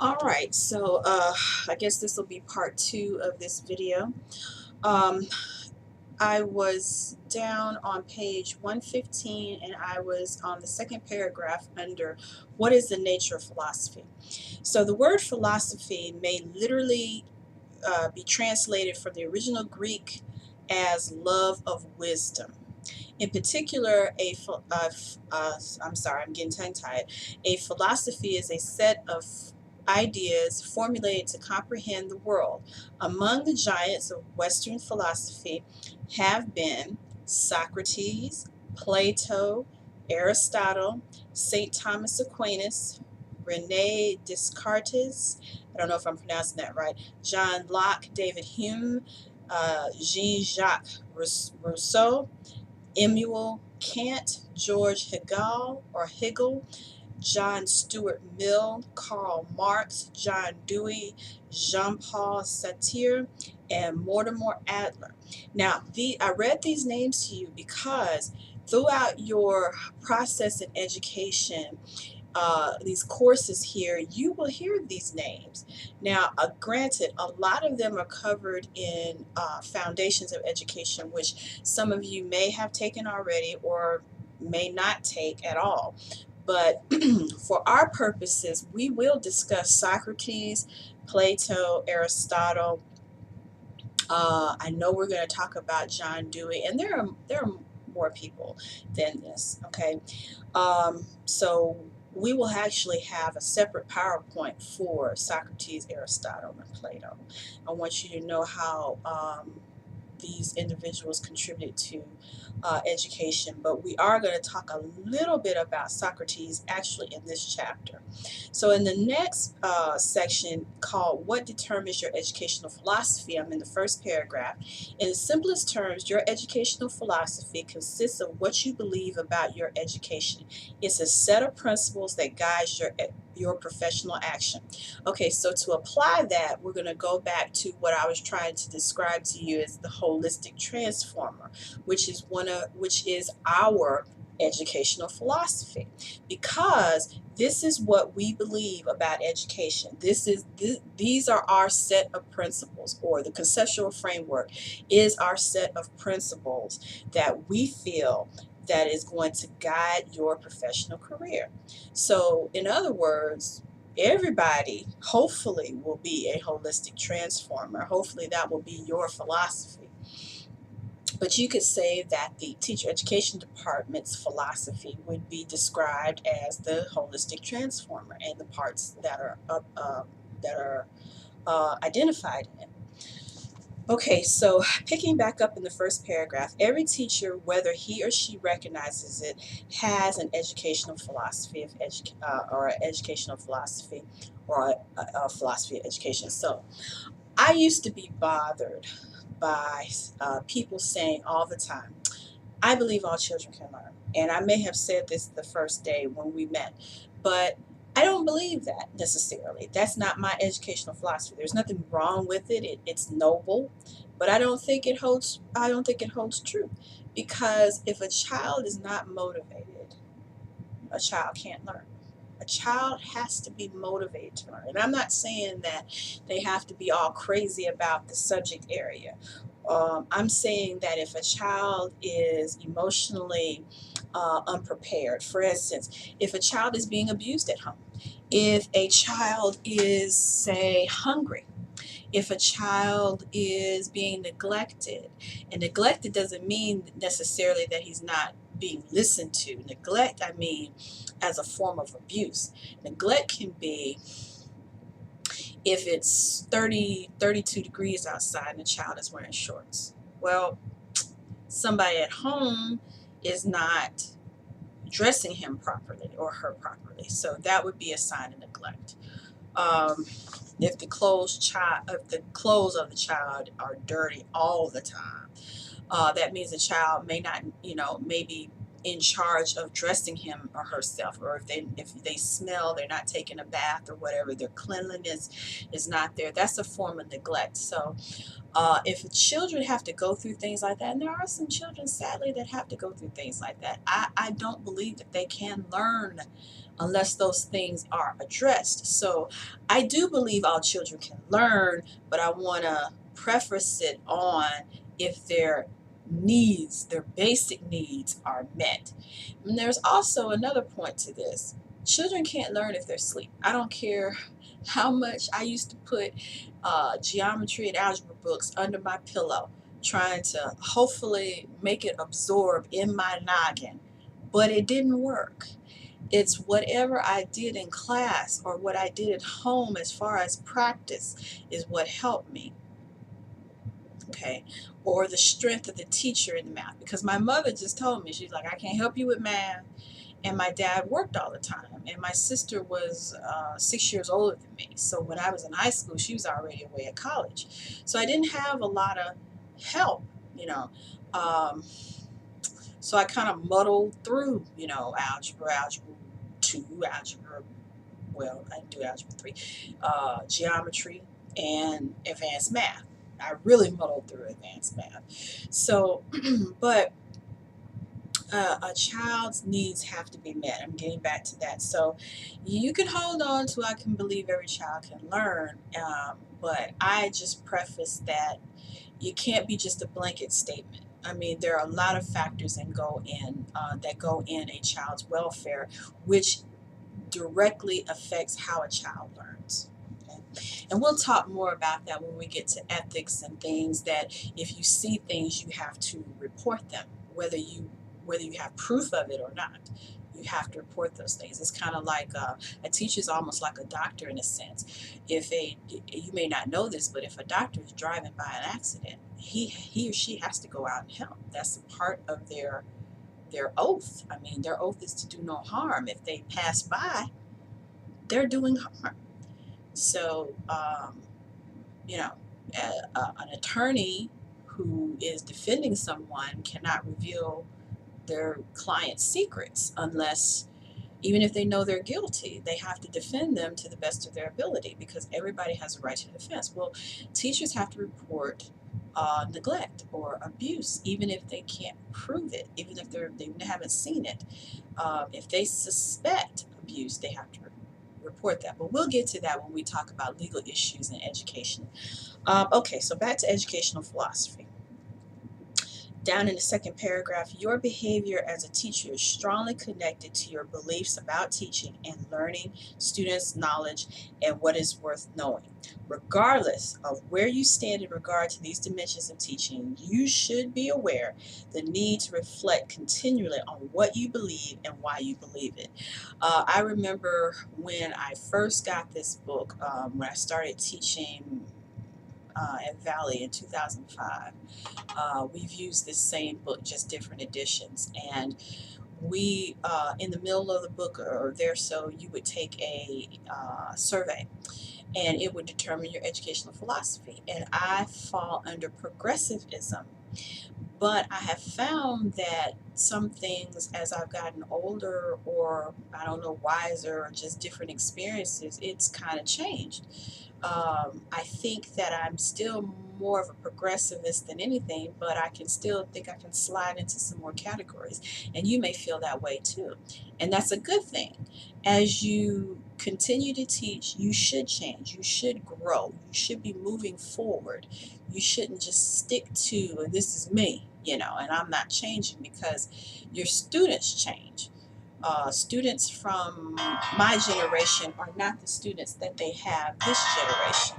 All right, so I guess this will be part two of this video. Um, I was down on page 115 and I was on the second paragraph under what is the nature of philosophy. So the word philosophy may literally be translated from the original Greek as love of wisdom. In particular, I'm sorry, I'm getting tongue-tied. A philosophy is a set of ideas formulated to comprehend the world. Among the giants of Western philosophy have been Socrates, Plato, Aristotle, St. Thomas Aquinas, Rene Descartes, I don't know if I'm pronouncing that right, John Locke, David Hume, Jean-Jacques Rousseau, Immanuel Kant, George Hegel, John Stuart Mill, Karl Marx, John Dewey, Jean-Paul Sartre, and Mortimer Adler. Now, I read these names to you because throughout your process in education, these courses here, you will hear these names. Now, granted, a lot of them are covered in Foundations of Education, which some of you may have taken already or may not take at all. But for our purposes, we will discuss Socrates, Plato, Aristotle. I know we're going to talk about John Dewey, and there are more people than this. Okay, so we will actually have a separate PowerPoint for Socrates, Aristotle, and Plato. I want you to know how these individuals contributed to education, but we are going to talk a little bit about Socrates actually in this chapter. So in the next section called What Determines Your Educational Philosophy, I'm in the first paragraph. In the simplest terms, your educational philosophy consists of what you believe about your education. It's a set of principles that guides your professional action. Okay, so to apply that, we're going to go back to what I was trying to describe to you as the holistic transformer, which is our educational philosophy, because this is what we believe about education. These are our set of principles, or the conceptual framework is our set of principles that we feel that is going to guide your professional career. So in other words, everybody hopefully will be a holistic transformer. Hopefully that will be your philosophy. But you could say that the teacher education department's philosophy would be described as the holistic transformer, and the parts that are identified in it. Okay, so picking back up in the first paragraph, every teacher, whether he or she recognizes it, has an educational philosophy or an educational philosophy, or a philosophy of education. So I used to be bothered by people saying all the time, I believe all children can learn. And I may have said this the first day when we met, but I don't believe that necessarily. That's not my educational philosophy. There's nothing wrong with it. It's noble, but I don't think it holds true. Because if a child is not motivated, a child can't learn. A child has to be motivated to learn. And I'm not saying that they have to be all crazy about the subject area. I'm saying that if a child is emotionally unprepared, for instance, if a child is being abused at home, if a child is, say, hungry, if a child is being neglected, and neglected doesn't mean necessarily that he's not being listened to. Neglect, I mean, as a form of abuse. Neglect can be if it's 32 degrees outside and the child is wearing shorts. Well, somebody at home is not dressing him properly or her properly. So that would be a sign of neglect. If the clothes of the child are dirty all the time, that means the child may not, maybe in charge of dressing him or herself, or if they smell, they're not taking a bath or whatever, their cleanliness is not there. That's a form of neglect. So if children have to go through things like that, and there are some children sadly that have to go through things like that, I don't believe that they can learn unless those things are addressed. So I do believe all children can learn, but I want to preface it on if their needs, their basic needs are met. And there's also another point to this. Children can't learn if they're asleep. I don't care how much I used to put geometry and algebra books under my pillow, trying to hopefully make it absorb in my noggin, but it didn't work. It's whatever I did in class or what I did at home as far as practice is what helped me. Okay, or the strength of the teacher in the math, because my mother just told me, she's like, I can't help you with math, and my dad worked all the time, and my sister was 6 years older than me, so when I was in high school she was already away at college, so I didn't have a lot of help, you know. So I kind of muddled through, algebra, algebra 2, algebra, well, I didn't do algebra 3, geometry, and advanced math. I really muddled through advanced math. So, but a child's needs have to be met. I'm getting back to that. So you can hold on to I can believe every child can learn, but I just preface that you can't be just a blanket statement. I mean, there are a lot of factors that go in a child's welfare, which directly affects how a child learns. Okay? And we'll talk more about that when we get to ethics and things, that if you see things, you have to report them, whether you have proof of it or not. You have to report those things. It's kind of like a teacher's almost like a doctor in a sense. You may not know this, but if a doctor is driving by an accident, he or she has to go out and help. That's a part of their oath. I mean, their oath is to do no harm. If they pass by, they're doing harm. So, an attorney who is defending someone cannot reveal their client's secrets unless, even if they know they're guilty, they have to defend them to the best of their ability, because everybody has a right to defense. Well, teachers have to report neglect or abuse, even if they can't prove it, even if they haven't seen it. If they suspect abuse, they have to report that. But we'll get to that when we talk about legal issues in education. Okay, so back to educational philosophy. Down in the second paragraph, your behavior as a teacher is strongly connected to your beliefs about teaching and learning students' knowledge and what is worth knowing. Regardless of where you stand in regard to these dimensions of teaching, you should be aware the need to reflect continually on what you believe and why you believe it. I remember when I first got this book, when I started teaching at Valley in 2005. We've used this same book, just different editions, and we in the middle of the book or there, so you would take a survey, and it would determine your educational philosophy, and I fall under progressivism. But I have found that some things, as I've gotten older, or I don't know, wiser, or just different experiences, it's kind of changed. I think that I'm still more of a progressivist than anything, but I can still think I can slide into some more categories. And you may feel that way too. And that's a good thing. As you continue to teach, you should change. You should grow. You should be moving forward. You shouldn't just stick to, this is me, and I'm not changing, because your students change. Students from my generation are not the students that they have this generation.